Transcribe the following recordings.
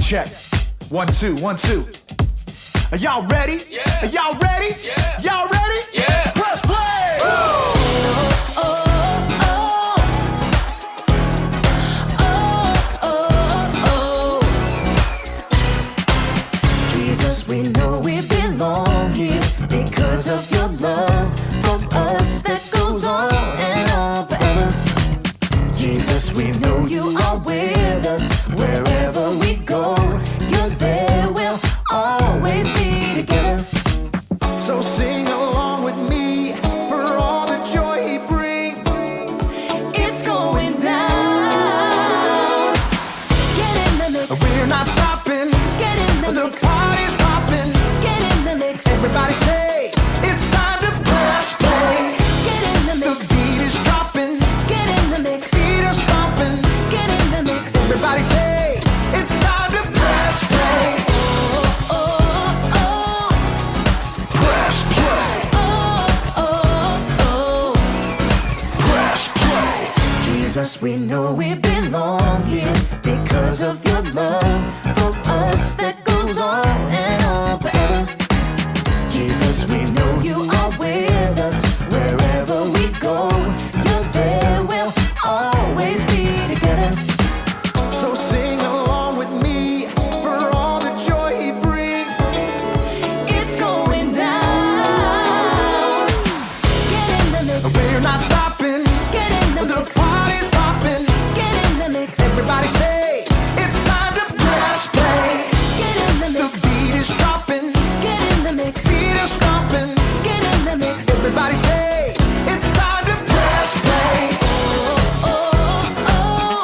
check. 1, 2, 1, 2. Are y'all ready? Yeah. Are y'all ready? Yeah. Y'all ready? Yeah. Press play! Jesus, we know we belong here because of your love for us that goes on and on forever. Jesus, we know you are with us wherever we go. You're there, we'll always be together. So sing along with me for all the joy he brings. It's going down. Get in the mix. We're not stopping. Get in the The mix. party's hopping. Get in the mix. Everybody say, it's time to press play. Get in the The mix. beat is dropping. Get in the mix. Feet are stomping. Get in the mix. Everybody say, it's time to press play. Oh, oh, oh. Press play. Press play. Jesus, we know we belong here because of your love for us that goes on and on forever. Jesus, we know you are with us wherever we go. You're there, we'll always be together. So sing along with me for all the joy he brings. It's going down. Get in the mix. We're not stopping. Get in the The mix. party's hopping. Get in the mix. Everybody say, it's time to press play. Get in the The mix. beat is dropping. Get in the mix. Feet are stomping. Get in the mix. Everybody say, it's time to press play. Oh, oh.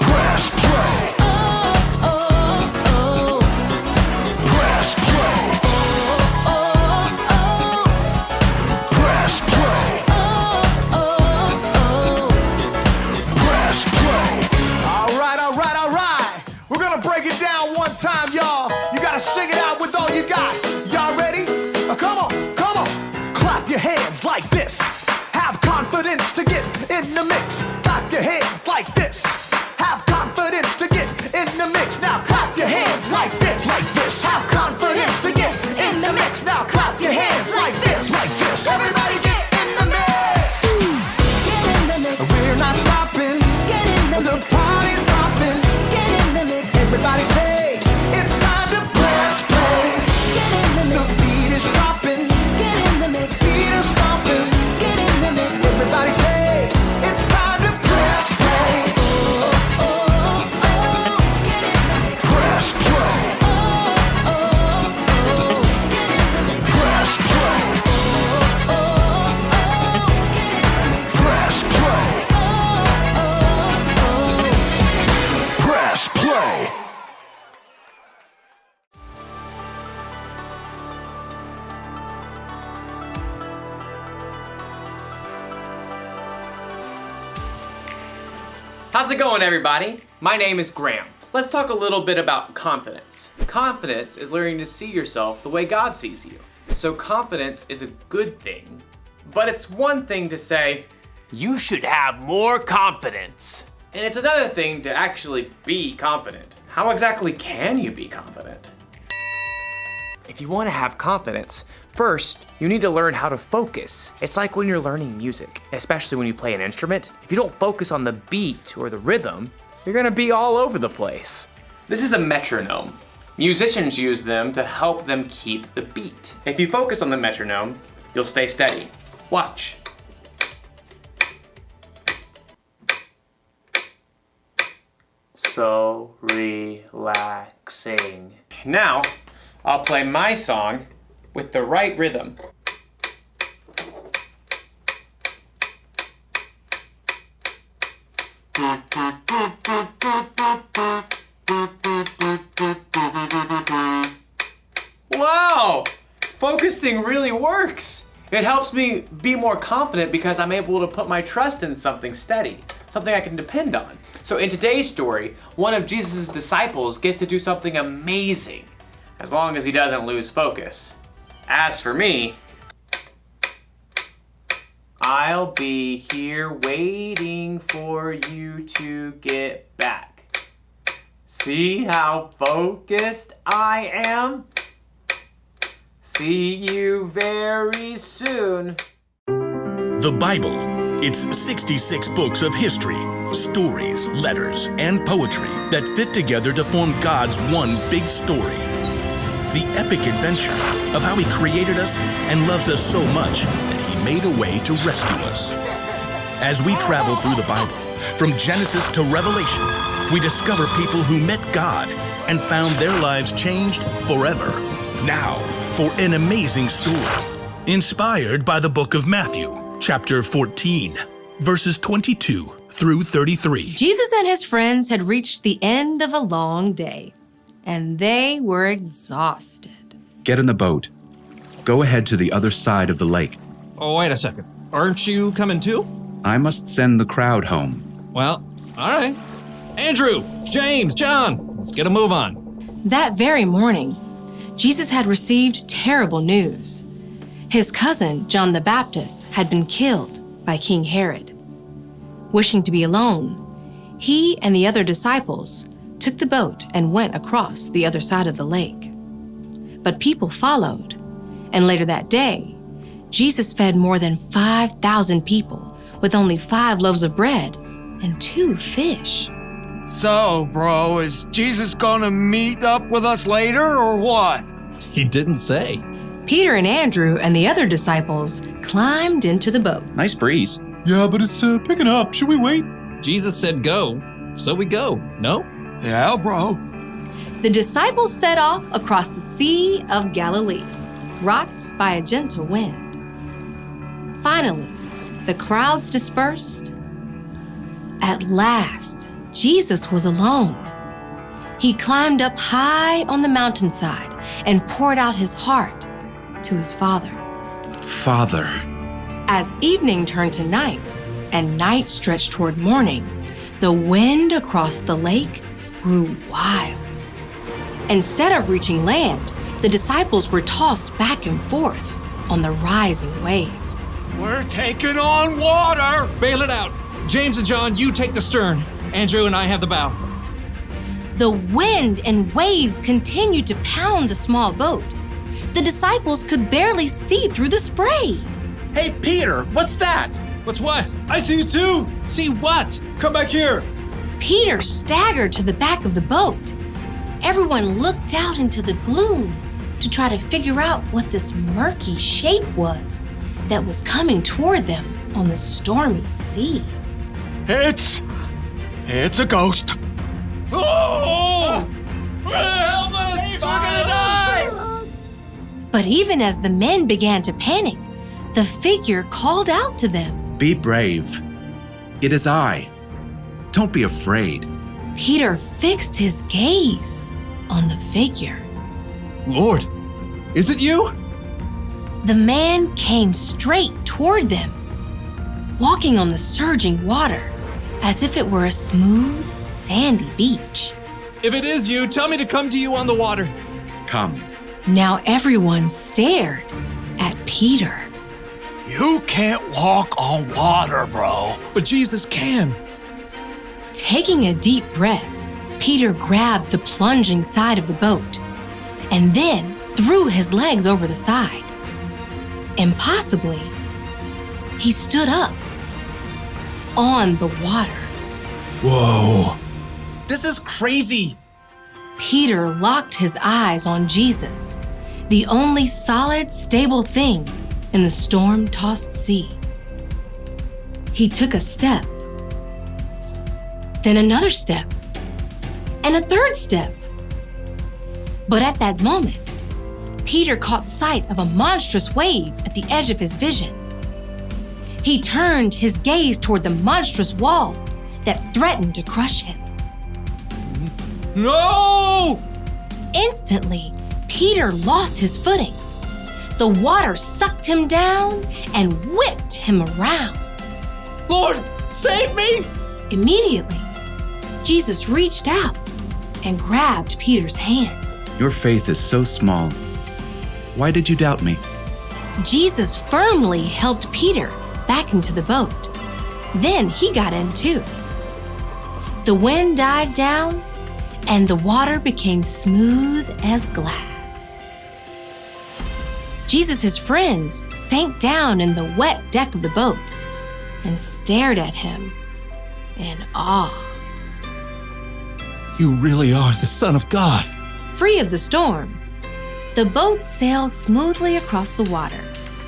Press play. Oh, oh. Press play. Press play. Press play. All right, all right, all right. We're gonna break it down one time, y'all. You gotta sing it out with all you got. Y'all ready? Come on, come on. Clap your hands like this. Have confidence to get in the mix. Clap your hands like this. Have confidence to get in the mix. Now clap your hands like this. Like this. Have confidence to get in the mix. Now clap your hands like this. Like this. Everybody get in the mix. Get in the mix. We're not stopping. Get in the The mix. party's hopping. Get in the mix. Everybody say, it's time to press play. Get in the The mix. beat is dropping. Get in the mix. Feet are stomping. Get in the mix. Everybody say, it's time to press play. Oh, oh. Get in the mix. Press play. Press play. Press play. Press play. How's it going, everybody? My name is Graham. Let's talk a little bit about confidence. Confidence is learning to see yourself the way God sees you. So confidence is a good thing, but it's one thing to say, you should have more confidence. And it's another thing to actually be confident. How exactly can you be confident? If you want to have confidence, first, you need to learn how to focus. It's like when you're learning music, especially when you play an instrument. If you don't focus on the beat or the rhythm, you're gonna be all over the place. This is a metronome. Musicians use them to help them keep the beat. If you focus on the metronome, you'll stay steady. Watch. So relaxing. Now, I'll play my song with the right rhythm. Wow! Focusing really works. It helps me be more confident because I'm able to put my trust in something steady, something I can depend on. So in today's story, one of Jesus' disciples gets to do something amazing, as long as he doesn't lose focus. As for me, I'll be here waiting for you to get back. See how focused I am? See you very soon. The Bible. It's 66 books of history, stories, letters, and poetry that fit together to form God's one big story. The epic adventure of how He created us and loves us so much that He made a way to rescue us. As we travel through the Bible, from Genesis to Revelation, we discover people who met God and found their lives changed forever. Now, for an amazing story, inspired by the book of Matthew, chapter 14, verses 22 through 33. Jesus and his friends had reached the end of a long day, and they were exhausted. Get in the boat. Go ahead to the other side of the lake. Oh, wait a second. Aren't you coming too? I must send the crowd home. Well, all right. Andrew, James, John, let's get a move on. That very morning, Jesus had received terrible news. His cousin, John the Baptist, had been killed by King Herod. Wishing to be alone, he and the other disciples took the boat and went across the other side of the lake. But people followed, and later that day, Jesus fed more than 5,000 people with only 5 loaves of bread and 2 fish. So, bro, is Jesus gonna meet up with us later or what? He didn't say. Peter and Andrew and the other disciples climbed into the boat. Nice breeze. Yeah, but it's picking up. Should we wait? Jesus said go, so we go, no? Yeah, bro. The disciples set off across the Sea of Galilee, rocked by a gentle wind. Finally, the crowds dispersed. At last, Jesus was alone. He climbed up high on the mountainside and poured out his heart to his Father. Father. As evening turned to night and night stretched toward morning, the wind across the lake grew wild. Instead of reaching land, the disciples were tossed back and forth on the rising waves. We're taking on water! Bail it out. James and John, you take the stern. Andrew and I have the bow. The wind and waves continued to pound the small boat. The disciples could barely see through the spray. Hey, Peter, what's that? What's what? I see you too. See what? Come back here. Peter staggered to the back of the boat. Everyone looked out into the gloom to try to figure out what this murky shape was that was coming toward them on the stormy sea. It's a ghost. Oh! Help us! We're gonna die! But even as the men began to panic, the figure called out to them. Be brave. It is I. Don't be afraid. Peter fixed his gaze on the figure. Lord, is it you? The man came straight toward them, walking on the surging water as if it were a smooth, sandy beach. If it is you, tell me to come to you on the water. Come. Now everyone stared at Peter. You can't walk on water, bro. But Jesus can. Taking a deep breath, Peter grabbed the plunging side of the boat and then threw his legs over the side. Impossibly, he stood up on the water. Whoa. This is crazy. Peter locked his eyes on Jesus, the only solid, stable thing in the storm-tossed sea. He took a step, then another step, and a third step. But at that moment, Peter caught sight of a monstrous wave at the edge of his vision. He turned his gaze toward the monstrous wall that threatened to crush him. No! Instantly, Peter lost his footing. The water sucked him down and whipped him around. Lord, save me! Immediately, Jesus reached out and grabbed Peter's hand. Your faith is so small. Why did you doubt me? Jesus firmly helped Peter back into the boat. Then he got in too. The wind died down, and the water became smooth as glass. Jesus' friends sank down in the wet deck of the boat and stared at him in awe. You really are the Son of God. Free of the storm, the boat sailed smoothly across the water,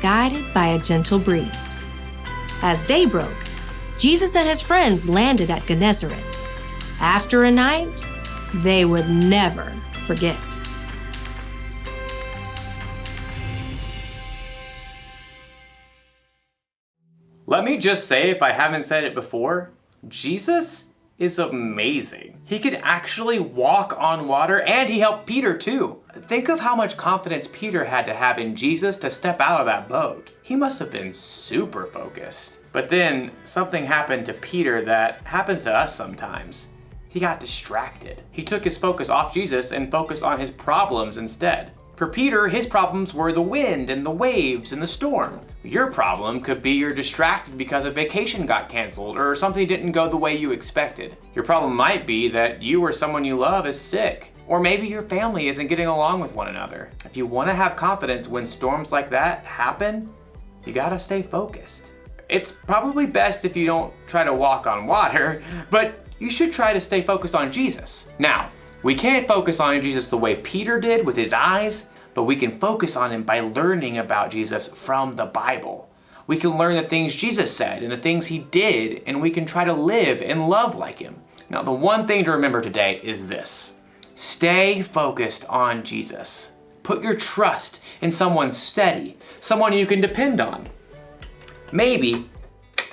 guided by a gentle breeze. As day broke, Jesus and his friends landed at Gennesaret. After a night they would never forget. Let me just say, if I haven't said it before, Jesus is amazing. He could actually walk on water, and he helped Peter too. Think of how much confidence Peter had to have in Jesus to step out of that boat. He must have been super focused. But then something happened to Peter that happens to us sometimes. He got distracted. He took his focus off Jesus and focused on his problems instead. For Peter, his problems were the wind and the waves and the storm. Your problem could be you're distracted because a vacation got canceled or something didn't go the way you expected. Your problem might be that you or someone you love is sick. Or maybe your family isn't getting along with one another. If you want to have confidence when storms like that happen, you gotta stay focused. It's probably best if you don't try to walk on water, but you should try to stay focused on Jesus. Now, we can't focus on Jesus the way Peter did with his eyes, but we can focus on him by learning about Jesus from the Bible. We can learn the things Jesus said and the things he did, and we can try to live and love like him. Now, the one thing to remember today is this: stay focused on Jesus. Put your trust in someone steady, someone you can depend on. Maybe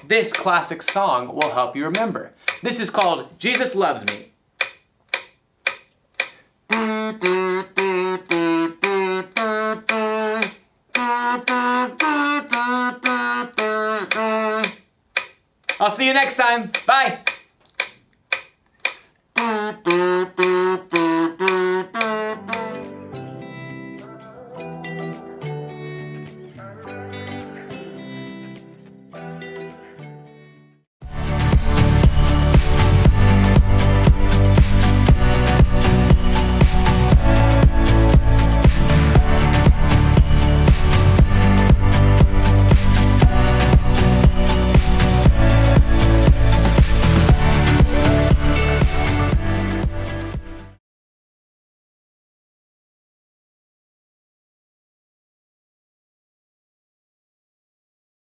this classic song will help you remember. This is called Jesus Loves Me. I'll see you next time. Bye.